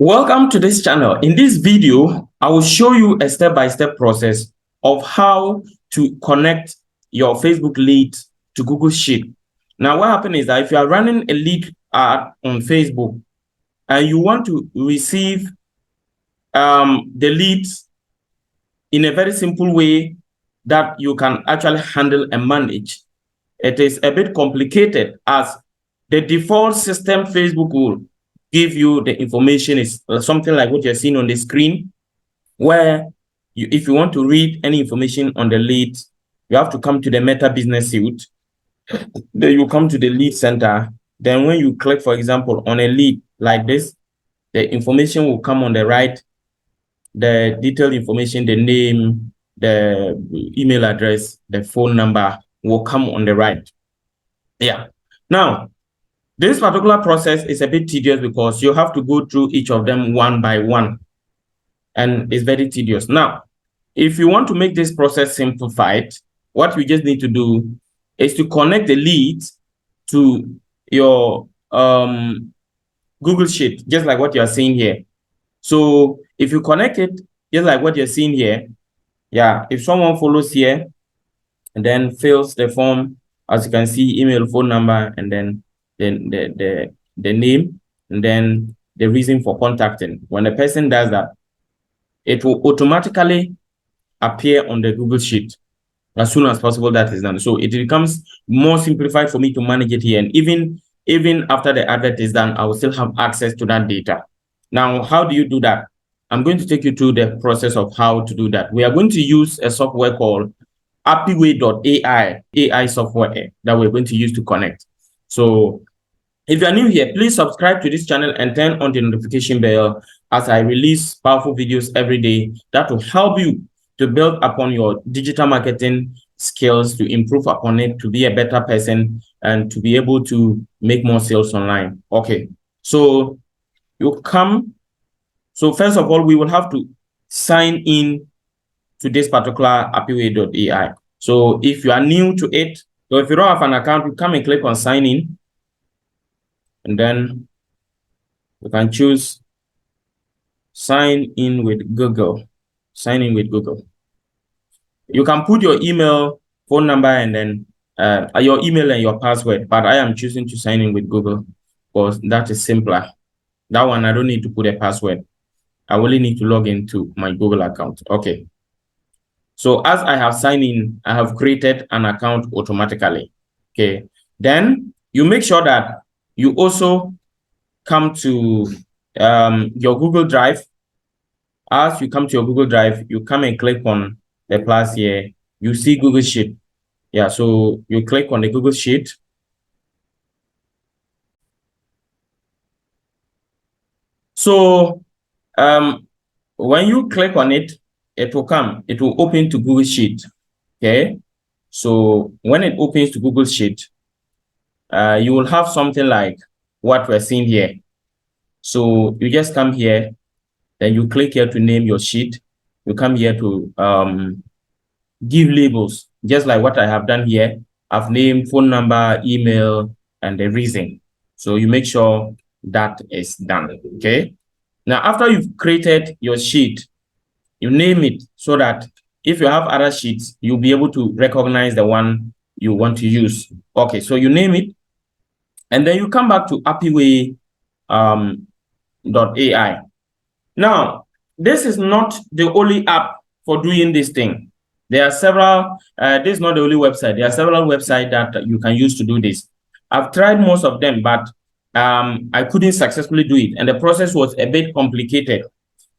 Welcome to this channel. In this video, I will show you a step-by-step process of how to connect your Facebook lead to Google Sheet. Now, what happens is that if you are running a lead ad on Facebook and you want to receive the leads in a very simple way that you can actually handle and manage, it is a bit complicated as the default system Facebook will give you the information is something like what you're seeing on the screen, where if you want to read any information on the lead, you have to come to the Meta Business Suite. Then you come to the lead center. Then when you click, for example, on a lead like this, the information will come on the right, the detailed information, the name, the email address, the phone number will come on the right. Yeah. Now, this particular process is a bit tedious because you have to go through each of them one by one, and it's very tedious. Now, if you want to make this process simplified, what you just need to do is to connect the leads to your Google Sheet, just like what you're seeing here. So if you connect it, just like what you're seeing here, yeah, if someone follows here and then fills the form, as you can see, email, phone number, and then the name, and then the reason for contacting. When a person does that, it will automatically appear on the Google Sheet as soon as possible. That is done. So it becomes more simplified for me to manage it here. And even after the advert is done, I will still have access to that data. Now, how do you do that? I'm going to take you through the process of how to do that. We are going to use a software called Appiway.ai, AI software that we're going to use to connect. So if you are new here, please subscribe to this channel and turn on the notification bell as I release powerful videos every day that will help you to build upon your digital marketing skills, to improve upon it, to be a better person, and to be able to make more sales online. Okay, so you come. So first of all, we will have to sign in to this particular Appiway.ai. So if you are new to it, so if you don't have an account, you come and click on sign in. And then you can choose sign in with Google. Sign in with Google. You can put your email, phone number, and then your email and your password. But I am choosing to sign in with Google because that is simpler. That one, I don't need to put a password. I only need to log into my Google account. Okay. So as I have signed in, I have created an account automatically. Okay. Then you make sure that you also come to your Google Drive. As you come to your Google Drive, you come and click on the plus here. You see Google Sheet. Yeah, so you click on the Google Sheet. So when you click on it, it will open to Google Sheet. Okay. So when it opens to Google Sheet, you will have something like what we're seeing here. So you just come here, then you click here to name your sheet. You come here to give labels, just like what I have done here. I've named phone number, email, and the reason. So you make sure that is done. Okay. Now, after you've created your sheet, you name it so that if you have other sheets, you'll be able to recognize the one you want to use. Okay, so you name it, and then you come back to Appiway.ai. Now, this is not the only app for doing this thing. There are several, this is not the only website. There are several websites that you can use to do this. I've tried most of them, but I couldn't successfully do it. And the process was a bit complicated.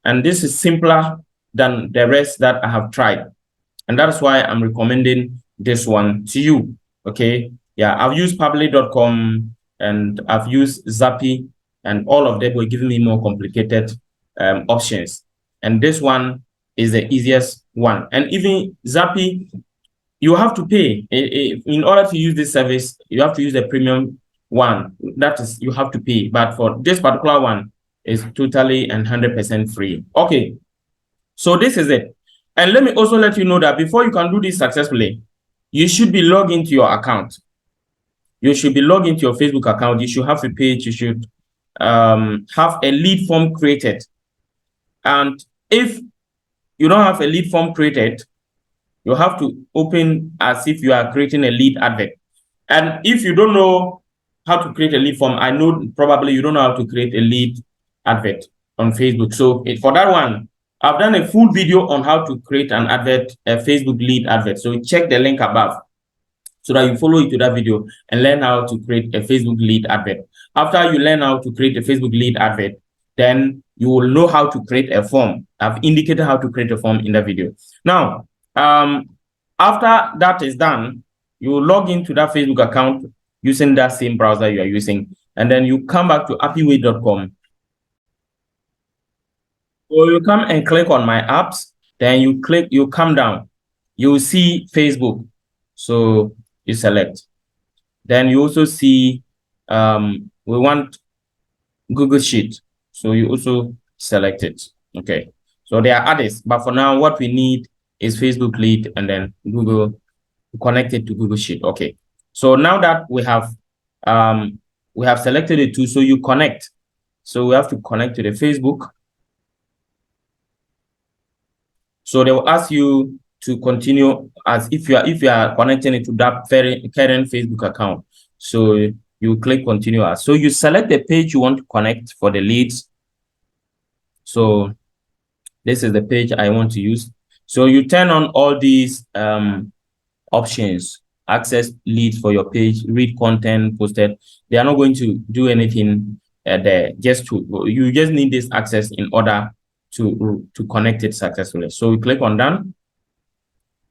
And this is simpler than the rest that I have tried. And that's why I'm recommending this one to you. Okay. Yeah, I've used Public.com and I've used Zappy, and all of them were giving me more complicated options. And this one is the easiest one. And even Zappy, you have to pay. In order to use this service, you have to use the premium one. That is, you have to pay. But for this particular one, it's totally and 100% free. Okay, so this is it. And let me also let you know that before you can do this successfully, you should be logged into your account. You should be logged into your Facebook account. You should have a page. You should have a lead form created. And if you don't have a lead form created, you have to open as if you are creating a lead advert. And if you don't know how to create a lead form, I know probably you don't know how to create a lead advert on Facebook. So for that one, I've done a full video on how to create an advert, a Facebook lead advert. So check the link above so that you follow it to that video and learn how to create a Facebook lead advert. After you learn how to create a Facebook lead advert, then you will know how to create a form. I've indicated how to create a form in the video. Now, after that is done, you will log into that Facebook account using that same browser you are using, and then you come back to appiway.com. So you come and click on my apps, then you come down, you will see Facebook. So you select. Then you also see we want Google Sheet. So you also select it. Okay. So there are others, but for now, what we need is Facebook lead and then Google connected to Google Sheet. Okay. So now that we have selected it too, so you connect. So we have to connect to the Facebook. So they will ask you to continue as if you are connecting it to that current Facebook account. So you click continue as. So you select the page you want to connect for the leads. So this is the page I want to use. So you turn on all these options: access leads for your page, read content posted. They are not going to do anything there. You just need this access in order to connect it successfully. So we click on done.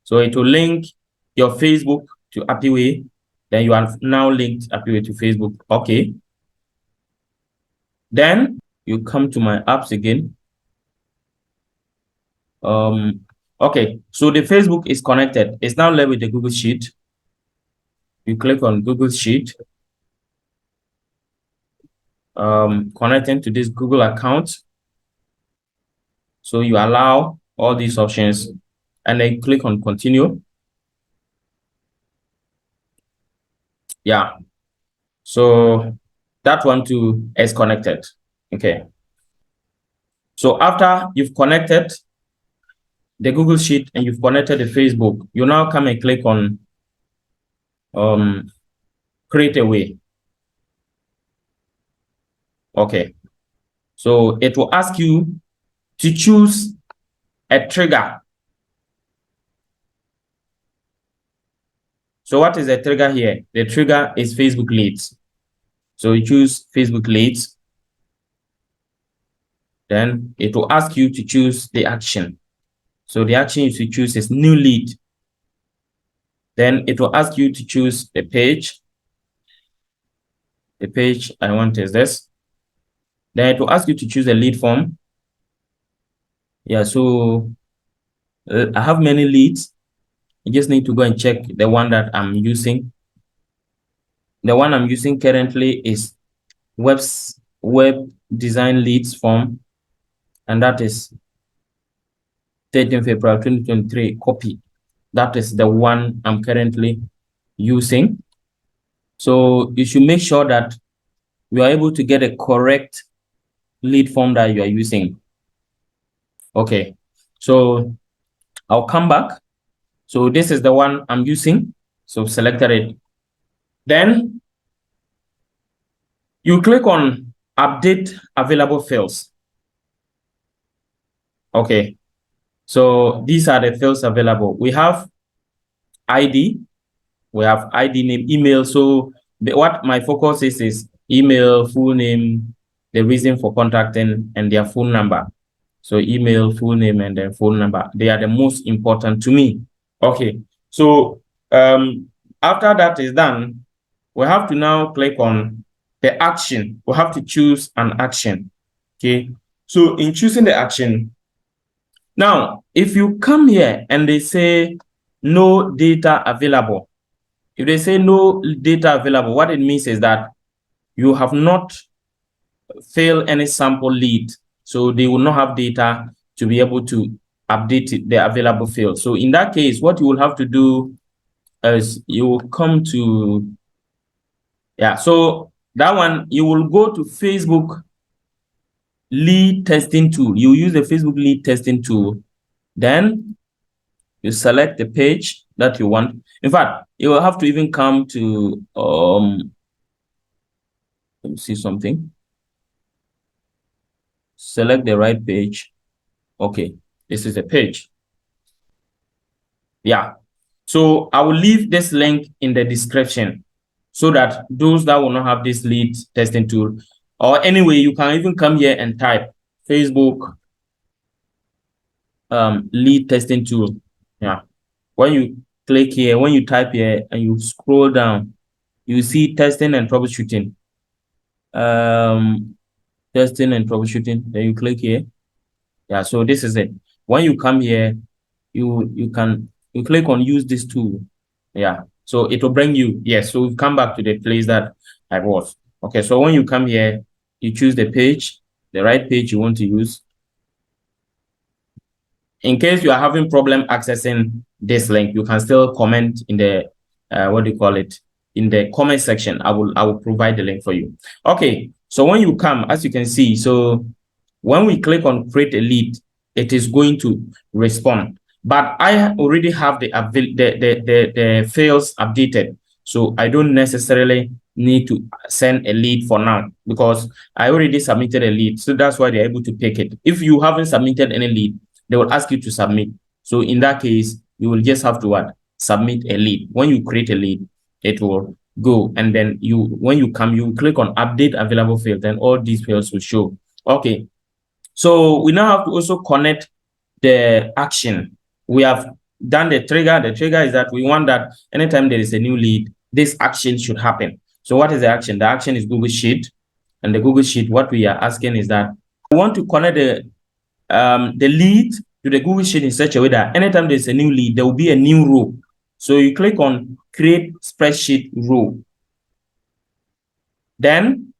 So it will link your Facebook to Appiway. Then you have now linked Appiway to Facebook. Okay. Then you come to my apps again. Okay, so the Facebook is connected. It's now left with the Google Sheet. You click on Google Sheet. Connecting to this Google account. So you allow all these options and then click on continue. Yeah. So that one too is connected. Okay. So after you've connected the Google Sheet and you've connected the Facebook, you now come and click on create a way. Okay. So it will ask you to choose a trigger. So what is the trigger here? The trigger is Facebook leads. So you choose Facebook leads. Then it will ask you to choose the action. So the action you should choose is new lead. Then it will ask you to choose the page. The page I want is this. Then it will ask you to choose a lead form. Yeah, so I have many leads. You just need to go and check the one that I'm using. The one I'm using currently is web design leads form, and that is 13 February 2023 copy. That is the one I'm currently using. So you should make sure that you are able to get a correct lead form that you are using. Okay, so I'll come back. So this is the one I'm using. So selected it. Then you click on update available fields. Okay, so these are the fields available. We have ID, we have ID name, email. So what my focus is email, full name, the reason for contacting, and their phone number. So email, full name, and then phone number. They are the most important to me. Okay, so after that is done, we have to now click on the action. We have to choose an action. Okay, so in choosing the action, now if you come here and they say no data available, if they say no data available, what it means is that you have not filled any sample lead. So they will not have data to be able to update the available field. So in that case, what you will have to do is you will come to, yeah, so That one, you will go to Facebook lead testing tool. You use the Facebook lead testing tool. Then you select the page that you want. In fact, you will have to even come to let me see something. Select the right page. Okay, this is the page. Yeah. So I will leave this link in the description so that those that will not have this lead testing tool, or anyway, you can even come here and type Facebook lead testing tool. Yeah. When you click here, when you type here and you scroll down, you see testing and troubleshooting. Testing and troubleshooting. Then you click here. Yeah, so this is it. When you come here, you click on use this tool. Yeah, so it will bring you. Yes, so we come back to the place that I was. Okay, so when you come here, you choose the page, the right page you want to use. In case you are having problem accessing this link, you can still comment in the what do you call it, in the comment section. I will provide the link for you. Okay, so when you come, as you can see, so when we click on create a lead, it is going to respond. But I already have the fields updated, so I don't necessarily need to send a lead for now because I already submitted a lead. So that's why they're able to pick it. If you haven't submitted any lead, they will ask you to submit. So in that case, you will just have to what? Submit a lead. When you create a lead, it will go, and then when you come, you click on update available field, and all these fields will show. Okay, so we now have to also connect the action. We have done the trigger. The trigger is that we want that anytime there is a new lead, this action should happen. So what is the action? The action is Google Sheet. And the Google Sheet, what we are asking is that we want to connect the lead to the Google Sheet in such a way that anytime there's a new lead, there will be a new row. So you click on create spreadsheet row. Then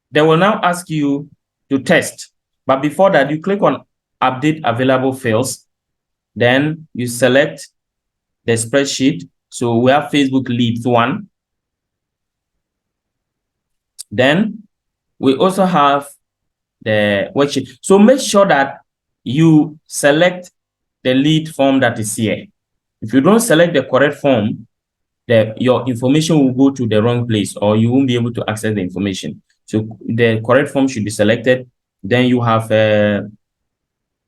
they will now ask you to test. But before that, you click on update available fields. Then you select the spreadsheet. So we have Facebook leads 1. Then we also have the worksheet. So make sure that you select the lead form that is here. If you don't select the correct form, your information will go to the wrong place, or you won't be able to access the information. So the correct form should be selected. Then you have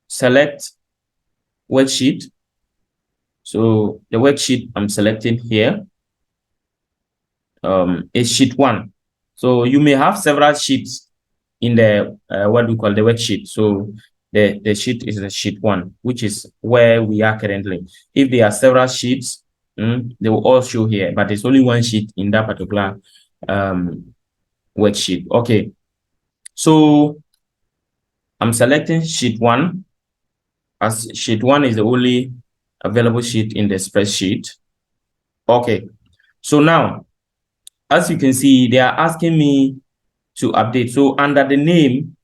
select worksheet. So the worksheet I'm selecting here is sheet 1. So you may have several sheets in the what we call the worksheet. So the sheet is the sheet 1, which is where we are currently. If there are several sheets, they will all show here, but there's only one sheet in that particular worksheet. Okay, so I'm selecting sheet 1, as sheet 1 is the only available sheet in the spreadsheet. Okay, so now, as you can see, they are asking me to update. So under the name,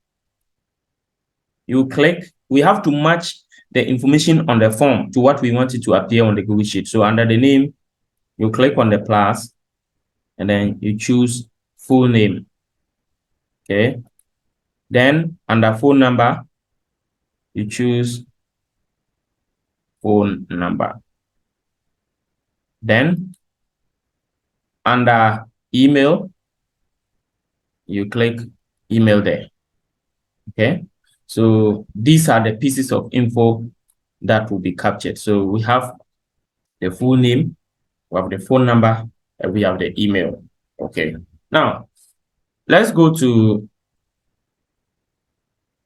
you click, we have to match the information on the form to what we want it to appear on the Google Sheet. So under the name, you click on the plus, and then you choose full name. Okay. Then under phone number, you choose phone number. Then under email, you click email there. Okay. So these are the pieces of info that will be captured. So we have the full name, we have the phone number, and we have the email. Okay. Now, let's go to,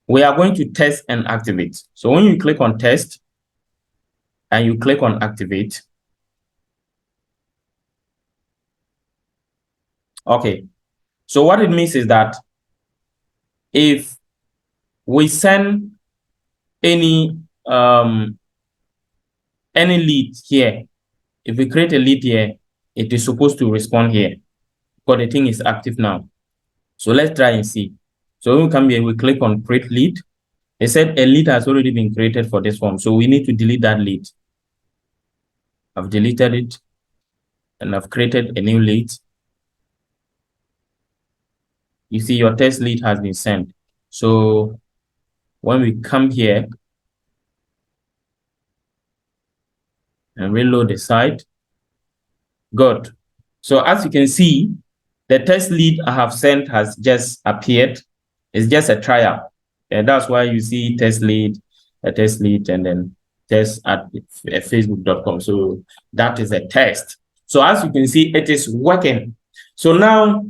we are going to test and activate. So when you click on test and you click on activate, okay. So what it means is that if we send any lead here, if we create a lead here, it is supposed to respond here because the thing is active now. So let's try and see. So when we come here, we click on create lead. They said a lead has already been created for this form. So we need to delete that lead. I've deleted it and I've created a new lead. you see your test lead has been sent. So when we come here and reload the site, good. So as you can see, the test lead I have sent has just appeared. It's just a trial. And that's why you see test lead, a test lead, and then test at facebook.com. So that is a test. So as you can see, it is working. So now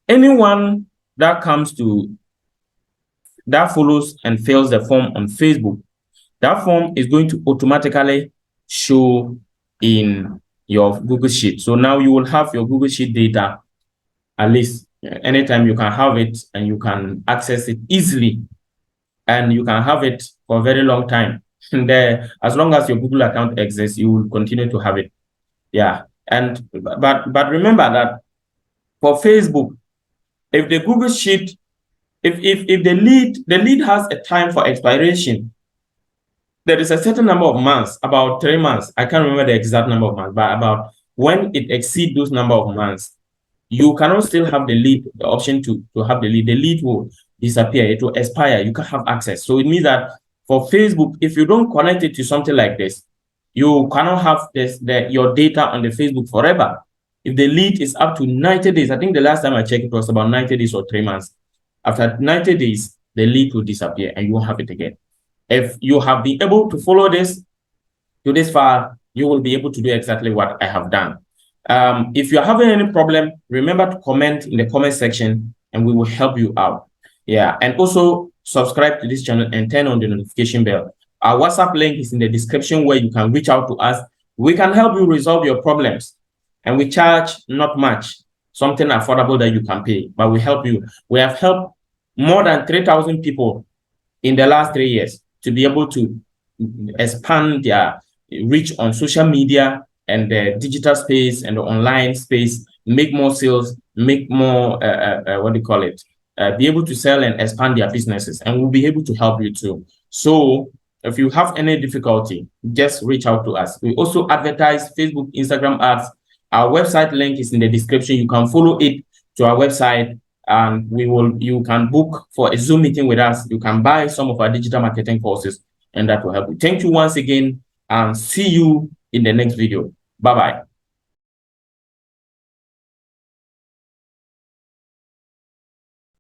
anyone that comes to that follows and fills the form on Facebook, that form is going to automatically show in your Google Sheet. So now you will have your Google Sheet data, at least anytime you can have it and you can access it easily, and you can have it for a very long time. There, as long as your Google account exists, you will continue to have it. Yeah. And but remember that for Facebook, if the Google Sheet, if the lead has a time for expiration, there is a certain number of months, about 3 months. I can't remember the exact number of months, but about when it exceeds those number of months, you cannot still have the lead, the option to have the lead. The lead will disappear, it will expire, you can't have access. So it means that for Facebook, if you don't connect it to something like this, you cannot have your data on the Facebook forever. If the lead is up to 90 days, I think the last time I checked, it was about 90 days or 3 months. After 90 days, the lead will disappear and you won't have it again. If you have been able to follow this to this far, you will be able to do exactly what I have done. If you're having any problem, remember to comment in the comment section and we will help you out. Yeah, and also subscribe to this channel and turn on the notification bell. Our WhatsApp link is in the description where you can reach out to us. We can help you resolve your problems, and we charge not much, something affordable that you can pay, but we help you. We have helped more than 3,000 people in the last 3 years to be able to expand their reach on social media and the digital space and the online space, make more sales, make more, what do you call it? Be able to sell and expand their businesses, and we'll be able to help you too. So if you have any difficulty, just reach out to us. We also advertise Facebook, Instagram ads. Our website link is in the description. You can follow it to our website, and you can book for a Zoom meeting with us. You can buy some of our digital marketing courses, and that will help you. Thank you once again, and see you in the next video. Bye-bye.